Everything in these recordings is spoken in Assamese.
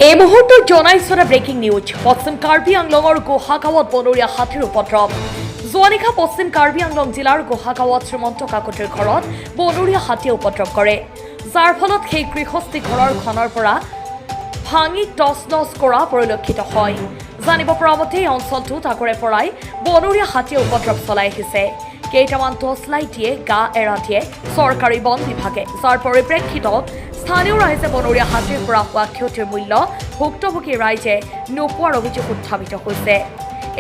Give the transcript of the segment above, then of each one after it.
এই মুহূৰ্তত জনাইছো ব্ৰেকিং নিউজ। পশ্চিম কাৰ্বি আংলঙৰ গোহাগাঁৱত বনৰীয়া হাতীৰ উপদ্ৰৱ। যোৱা নিশা পশ্চিম কাৰ্বি আংলং জিলাৰ গোহাগাঁৱত শ্ৰীমন্ত কাকতিৰ ঘৰত বনৰীয়া হাতীয়ে উপদ্ৰৱ কৰে, যাৰ ফলত সেই গৃহস্থী ঘৰখনৰ পৰা ভাঙি টচ নচ কৰা পৰিলক্ষিত হয়। জানিব পৰা মতে এই অঞ্চলটোত আগৰে পৰাই বনৰীয়া হাতীয়ে উপদ্ৰৱ চলাই আহিছে। কেইটামান টৰ্চ লাইট দিয়ে গা এৰা দিয়ে চৰকাৰী বন বিভাগে, যাৰ পৰিপ্ৰেক্ষিতত স্থানীয় ৰাইজে বনৰীয়া হাতীৰ পৰা হোৱা ক্ষতিৰ মূল্য ভুক্তভোগী ৰাইজে নোপোৱাৰ অভিযোগ উত্থাপিত হৈছে।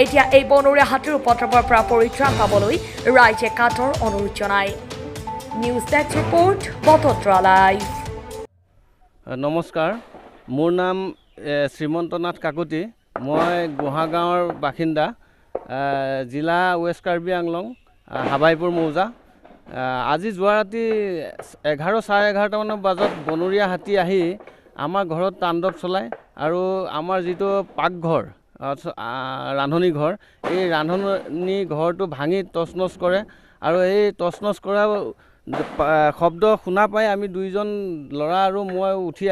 এতিয়া এই বনৰীয়া হাতীৰ উপদ্ৰৱৰ পৰা পৰিত্ৰাণ পাবলৈ ৰাইজে কাটৰ অনুৰোধ জনায়। News desk report, Batadrava live. নমস্কাৰ, মোৰ নাম শ্ৰীমন্ত নাথ কাকতি। মই গোহাগাঁৱৰ বাসিন্দা, জিলা ৱেষ্ট কাৰ্বি আংলং, হাবাইপুৰ মৌজা। আজি যোৱা ৰাতি 11:30 বজাত বনৰীয়া হাতী আহি আমাৰ ঘৰত তাণ্ডৱ চলায় আৰু আমাৰ যিটো পাকঘৰ, ৰান্ধনী ঘৰ, এই ৰান্ধনী ঘৰটো ভাঙি টচনচ কৰে আৰু এই টচনচ কৰা শব্দ শুনা পাই আমি দুইজন ল'ৰা আৰু মই উঠি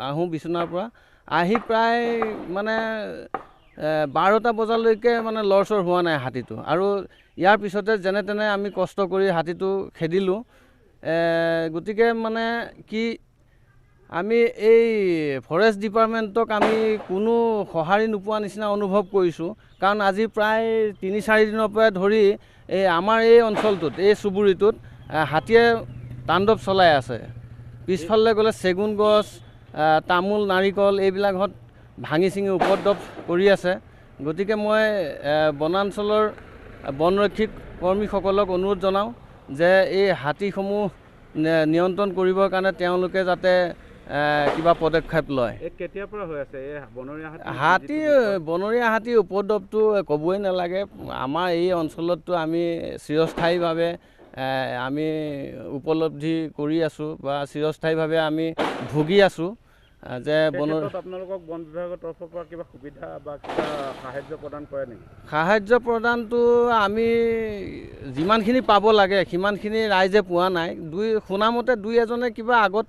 আহোঁ বিচনাৰ পৰা। আহি প্ৰায় 12টা বজালৈকে লৰচৰ হোৱা নাই হাতীটো, আৰু ইয়াৰ পিছতে যেনে তেনে আমি কষ্ট কৰি হাতীটো খেদিলোঁ। গতিকে কি আমি এই ফৰেষ্ট ডিপাৰ্টমেণ্টক আমি কোনো সঁহাৰি নোপোৱা নিচিনা অনুভৱ কৰিছোঁ, কাৰণ আজি প্ৰায় 3-4 দিনৰ পৰা ধৰি আমাৰ এই অঞ্চলটোত, এই চুবুৰীটোত হাতীয়ে তাণ্ডৱ চলাই আছে। পিছফালে গ'লে চেগুন গছ, তামোল, নাৰিকল এইবিলাকত ভাঙি চিঙি উপদ্ৰৱ কৰি আছে। গতিকে মই বনাঞ্চলৰ বনৰক্ষী কৰ্মীসকলক অনুৰোধ জনাওঁ যে এই হাতীসমূহ নিয়ন্ত্ৰণ কৰিবৰ কাৰণে তেওঁলোকে যাতে কিবা পদক্ষেপ লয়। কেতিয়াৰ পৰা হৈ আছে এই বনৰীয়া হাতীৰ উপদ্ৰৱটো ক'বই নালাগে। আমাৰ এই অঞ্চলততো আমি চিৰস্থায়ীভাৱে আমি উপলব্ধি কৰি আছোঁ বা চিৰস্থায়ীভাৱে আমি ভুগি আছোঁ যে আপোনালোকক বন বিভাগৰ তৰফৰ পৰা কিবা সুবিধা বা কিবা সাহায্য প্ৰদান কৰে নেকি? সাহায্য প্ৰদানটো আমি যিমানখিনি পাব লাগে সিমানখিনি ৰাইজে পোৱা নাই। শুনামতে দুই এজনে কিবা আগত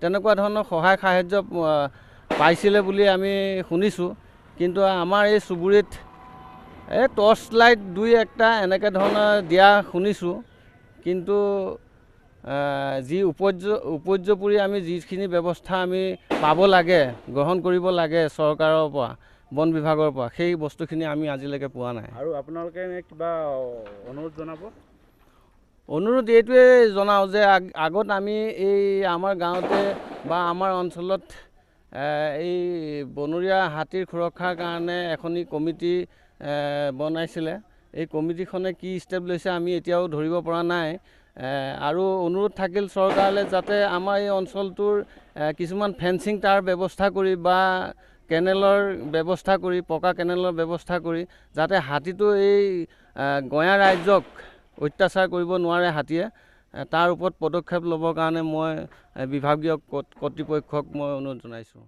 তেনেকুৱা ধৰণৰ সহায় সাহায্য পাইছিলে বুলি আমি শুনিছোঁ, কিন্তু আমাৰ এই চুবুৰীত টৰ্চ লাইট 2-1টা এনেকৈ ধৰণৰ দিয়া শুনিছোঁ। কিন্তু যি উপৰ্যুপৰি আমি যিখিনি ব্যৱস্থা আমি পাব লাগে, গ্ৰহণ কৰিব লাগে চৰকাৰৰ পৰা, বন বিভাগৰ পৰা, সেই বস্তুখিনি আমি আজিলৈকে পোৱা নাই। আৰু আপোনালোকে কিবা অনুৰোধ জনাব? অনুৰোধ এইটোৱে জনাওঁ যে আগত আমি এই আমাৰ গাঁৱতে বা আমাৰ অঞ্চলত এই বনৰীয়া হাতীৰ সুৰক্ষাৰ কাৰণে এখনি কমিটি বনাইছিলে। এই কমিটিখনে কি ষ্টেপ লৈছে আমি এতিয়াও ধৰিব পৰা নাই। আৰু অনুৰোধ থাকিল চৰকাৰলৈ যাতে আমাৰ এই অঞ্চলটোৰ কিছুমান ফেন্সিং তাৰ ব্যৱস্থা কৰি বা কেনেলৰ ব্যৱস্থা কৰি, পকা কেনেলৰ ব্যৱস্থা কৰি, যাতে হাতীটো এই গঞা ৰাইজক অত্যাচাৰ কৰিব নোৱাৰে হাতীয়ে, তাৰ ওপৰত পদক্ষেপ ল'বৰ কাৰণে মই বিভাগীয় কৰ্তৃপক্ষক মই অনুৰোধ জনাইছোঁ।